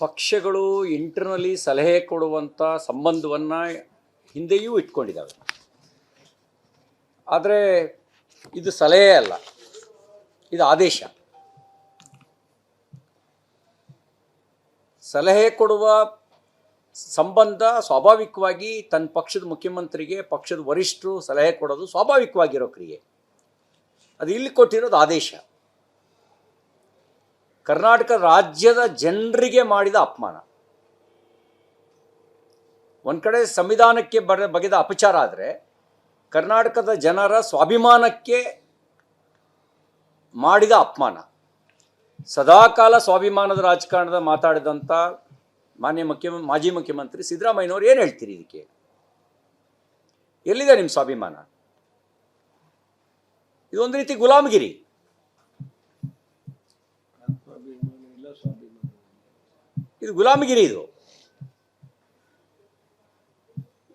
ಪಕ್ಷಗಳು ಇಂಟರ್ನಲಿ ಸಲಹೆ ಕೊಡುವಂಥ ಸಂಬಂಧವನ್ನು ಹಿಂದೆಯೂ ಇಟ್ಕೊಂಡಿದ್ದಾವೆ. ಆದರೆ ಇದು ಸಲಹೆ ಅಲ್ಲ, ಇದು ಆದೇಶ. ಸಲಹೆ ಕೊಡುವ ಸಂಬಂಧ ಸ್ವಾಭಾವಿಕವಾಗಿ ತನ್ನ ಪಕ್ಷದ ಮುಖ್ಯಮಂತ್ರಿಗೆ ಪಕ್ಷದ ವರಿಷ್ಠರು ಸಲಹೆ ಕೊಡೋದು ಸ್ವಾಭಾವಿಕವಾಗಿರೋ ಕ್ರಿಯೆ. ಅದು ಇಲ್ಲಿ ಕೊಟ್ಟಿರೋದು ಆದೇಶ. ಕರ್ನಾಟಕ ರಾಜ್ಯದ ಜನರಿಗೆ ಮಾಡಿದ ಅಪಮಾನ. ಒಂದು ಕಡೆ ಸಂವಿಧಾನಕ್ಕೆ ಬಗೆದ ಅಪಚಾರ ಆದರೆ, ಕರ್ನಾಟಕದ ಜನರ ಸ್ವಾಭಿಮಾನಕ್ಕೆ ಮಾಡಿದ ಅಪಮಾನ. ಸದಾಕಾಲ ಸ್ವಾಭಿಮಾನದ ರಾಜಕಾರಣದ ಮಾತಾಡಿದಂಥ ಮಾಜಿ ಮುಖ್ಯಮಂತ್ರಿ ಸಿದ್ದರಾಮಯ್ಯನವರು ಏನು ಹೇಳ್ತೀರಿ ಇದಕ್ಕೆ? ಎಲ್ಲಿದೆ ನಿಮ್ಮ ಸ್ವಾಭಿಮಾನ? ಇದೊಂದು ರೀತಿ ಗುಲಾಮಗಿರಿ. ಇದು ಗುಲಾಮಗಿರಿ. ಇದು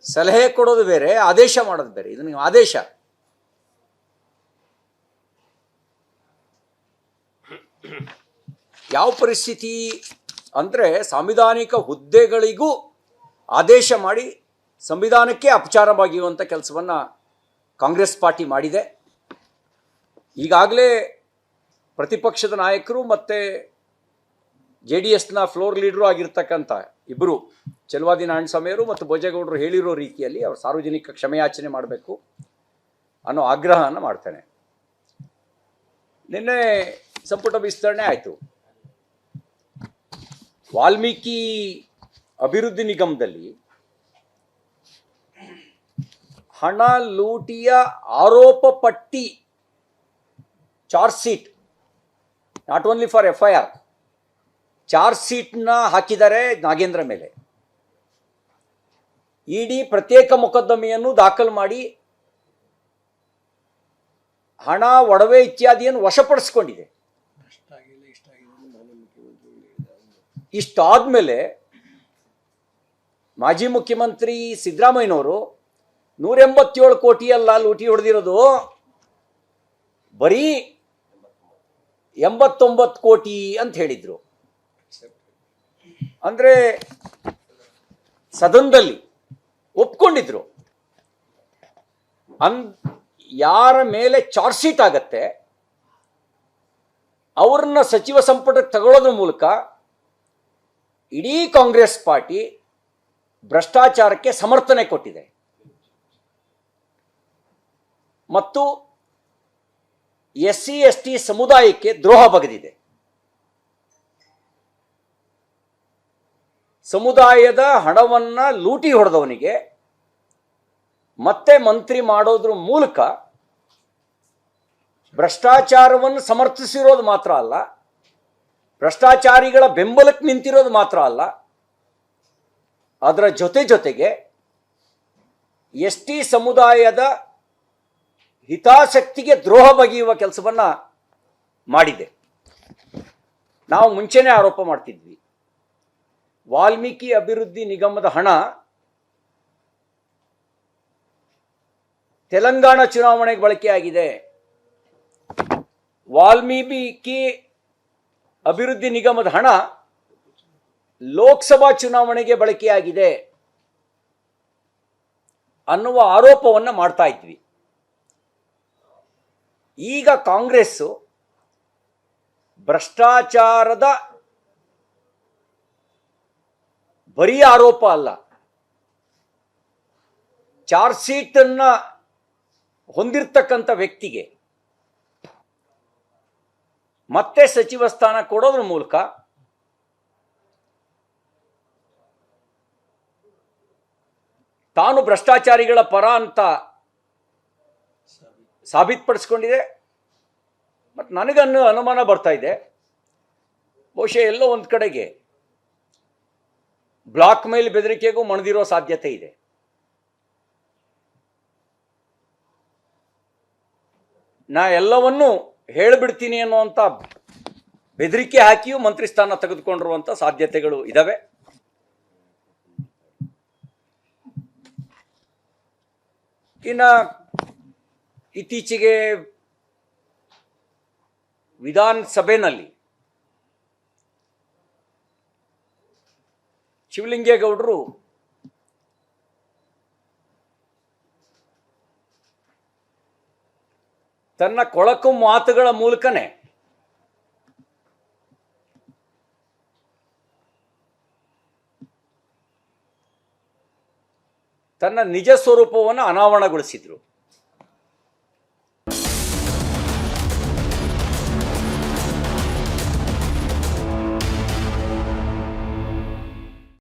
ಸಲಹೆ ಕೊಡೋದು ಬೇರೆ, ಆದೇಶ ಮಾಡೋದು ಬೇರೆ. ಇದು ನೀವು ಆದೇಶ. ಯಾವ ಪರಿಸ್ಥಿತಿ ಅಂದರೆ, ಸಾಂವಿಧಾನಿಕ ಹುದ್ದೆಗಳಿಗೂ ಆದೇಶ ಮಾಡಿ ಸಂವಿಧಾನಕ್ಕೆ ಅಪಚಾರವಾಗಿರುವಂಥ ಕೆಲಸವನ್ನು ಕಾಂಗ್ರೆಸ್ ಪಾರ್ಟಿ ಮಾಡಿದೆ. ಈಗಾಗಲೇ ಪ್ರತಿಪಕ್ಷದ ನಾಯಕರು ಮತ್ತು JDSನ ಫ್ಲೋರ್ ಲೀಡರು ಆಗಿರ್ತಕ್ಕಂಥ ಇಬ್ಬರು, ಚೆಲುವಾದಿ ನಾರಾಯಣಸ್ವಾಮಿಯವರು ಮತ್ತು ಭೋಜೇಗೌಡರು ಹೇಳಿರೋ ರೀತಿಯಲ್ಲಿ ಅವರು ಸಾರ್ವಜನಿಕ ಕ್ಷಮೆಯಾಚನೆ ಮಾಡಬೇಕು ಅನ್ನೋ ಆಗ್ರಹವನ್ನು ಮಾಡ್ತಾನೆ. ನಿನ್ನೆ ಸಂಪುಟ ವಿಸ್ತರಣೆ ಆಯಿತು. ವಾಲ್ಮೀಕಿ ಅಭಿವೃದ್ಧಿ ನಿಗಮದಲ್ಲಿ ಹಣ ಲೂಟಿಯ ಆರೋಪ ಪಟ್ಟಿ, charge sheet, not only for FIR, charge ಶೀಟ್ನ ಹಾಕಿದ್ದಾರೆ ನಾಗೇಂದ್ರ ಮೇಲೆ. ಇಡಿ ಪ್ರತ್ಯೇಕ ಮೊಕದ್ದಮೆಯನ್ನು ದಾಖಲು ಮಾಡಿ ಹಣ, ಒಡವೆ ಇತ್ಯಾದಿಯನ್ನು ವಶಪಡಿಸಿಕೊಂಡಿದೆ. ಇಷ್ಟಾದ್ಮೇಲೆ ಮಾಜಿ ಮುಖ್ಯಮಂತ್ರಿ ಸಿದ್ದರಾಮಯ್ಯನವರು 187 ಕೋಟಿ ಅಲ್ಲ ಲೂಟಿ ಹೊಡೆದಿರೋದು, ಬರೀ 89 ಕೋಟಿ ಅಂತ ಹೇಳಿದ್ರು. ಅಂದರೆ ಸದನದಲ್ಲಿ ಒಪ್ಕೊಂಡಿದ್ರು. ಯಾರ ಮೇಲೆ ಚಾರ್ಜ್ ಶೀಟ್ ಆಗತ್ತೆ ಅವ್ರನ್ನ ಸಚಿವ ಸಂಪುಟಕ್ಕೆ ತಗೊಳ್ಳೋದ್ರ ಮೂಲಕ ಇಡೀ ಕಾಂಗ್ರೆಸ್ ಪಾರ್ಟಿ ಭ್ರಷ್ಟಾಚಾರಕ್ಕೆ ಸಮರ್ಥನೆ ಕೊಟ್ಟಿದೆ ಮತ್ತು SC ST ಸಮುದಾಯಕ್ಕೆ ದ್ರೋಹ ಬಗೆದಿದೆ. ಸಮುದಾಯದ ಹಣವನ್ನು ಲೂಟಿ ಹೊಡೆದವನಿಗೆ ಮತ್ತೆ ಮಂತ್ರಿ ಮಾಡೋದ್ರ ಮೂಲಕ ಭ್ರಷ್ಟಾಚಾರವನ್ನು ಸಮರ್ಥಿಸಿರೋದು ಮಾತ್ರ ಅಲ್ಲ, ಭ್ರಷ್ಟಾಚಾರಿಗಳ ಬೆಂಬಲಕ್ಕೆ ನಿಂತಿರೋದು ಮಾತ್ರ ಅಲ್ಲ, ಅದರ ಜೊತೆಗೆ ST ಸಮುದಾಯದ ಹಿತಾಸಕ್ತಿಗೆ ದ್ರೋಹ ಬಗೆಯುವ ಕೆಲಸವನ್ನು ಮಾಡಿದೆ. ನಾವು ಮುಂಚೆನೇ ಆರೋಪ ಮಾಡ್ತಿದ್ವಿ, ವಾಲ್ಮೀಕಿ ಅಭಿವೃದ್ಧಿ ನಿಗಮದ ಹಣ ತೆಲಂಗಾಣ ಚುನಾವಣೆಗೆ ಬಳಕೆಯಾಗಿದೆ. ವಾಲ್ಮೀಕಿ ಅಭಿವೃದ್ಧಿ ನಿಗಮದ ಹಣ ಲೋಕಸಭಾ ಚುನಾವಣೆಗೆ ಬಳಕೆಯಾಗಿದೆ ಅನ್ನುವ ಆರೋಪವನ್ನು ಮಾಡ್ತಾ ಇದ್ವಿ. ಈಗ ಕಾಂಗ್ರೆಸ್ಸು ಭ್ರಷ್ಟಾಚಾರದ ಬರೀ ಆರೋಪ ಅಲ್ಲ, ಚಾರ್ಜ್ ಶೀಟನ್ನು ಹೊಂದಿರತಕ್ಕಂಥ ವ್ಯಕ್ತಿಗೆ ಮತ್ತೆ ಸಚಿವ ಸ್ಥಾನ ಕೊಡೋದ್ರ ಮೂಲಕ ತಾನು ಭ್ರಷ್ಟಾಚಾರಿಗಳ ಪರ ಅಂತ ಸಾಬೀತುಪಡಿಸ್ಕೊಂಡಿದೆ. ಮತ್ತು ನನಗನ್ನು ಅನುಮಾನ ಬರ್ತಾ ಇದೆ, ಬಹುಶಃ ಎಲ್ಲೋ ಒಂದು ಕಡೆಗೆ ಬ್ಲಾಕ್ ಮೇಲ್ ಬೆದರಿಕೆಗೂ ಮಣಿದಿರೋ ಸಾಧ್ಯತೆ ಇದೆ. ನಾ ಎಲ್ಲವನ್ನೂ ಹೇಳಿಬಿಡ್ತೀನಿ ಅನ್ನುವಂಥ ಬೆದರಿಕೆ ಹಾಕಿಯೂ ಮಂತ್ರಿ ಸ್ಥಾನ ತೆಗೆದುಕೊಂಡಿರುವಂಥ ಸಾಧ್ಯತೆಗಳು ಇದ್ದಾವೆ. ಇನ್ನು ಇತ್ತೀಚೆಗೆ ವಿಧಾನಸಭೆಯಲ್ಲಿ ಶಿವಲಿಂಗೇಗೌಡರು ತನ್ನ ಕೊಳಕು ಮಾತುಗಳ ಮೂಲಕನೇ ತನ್ನ ನಿಜ ಸ್ವರೂಪವನ್ನು ಅನಾವರಣಗೊಳಿಸಿದ್ರು.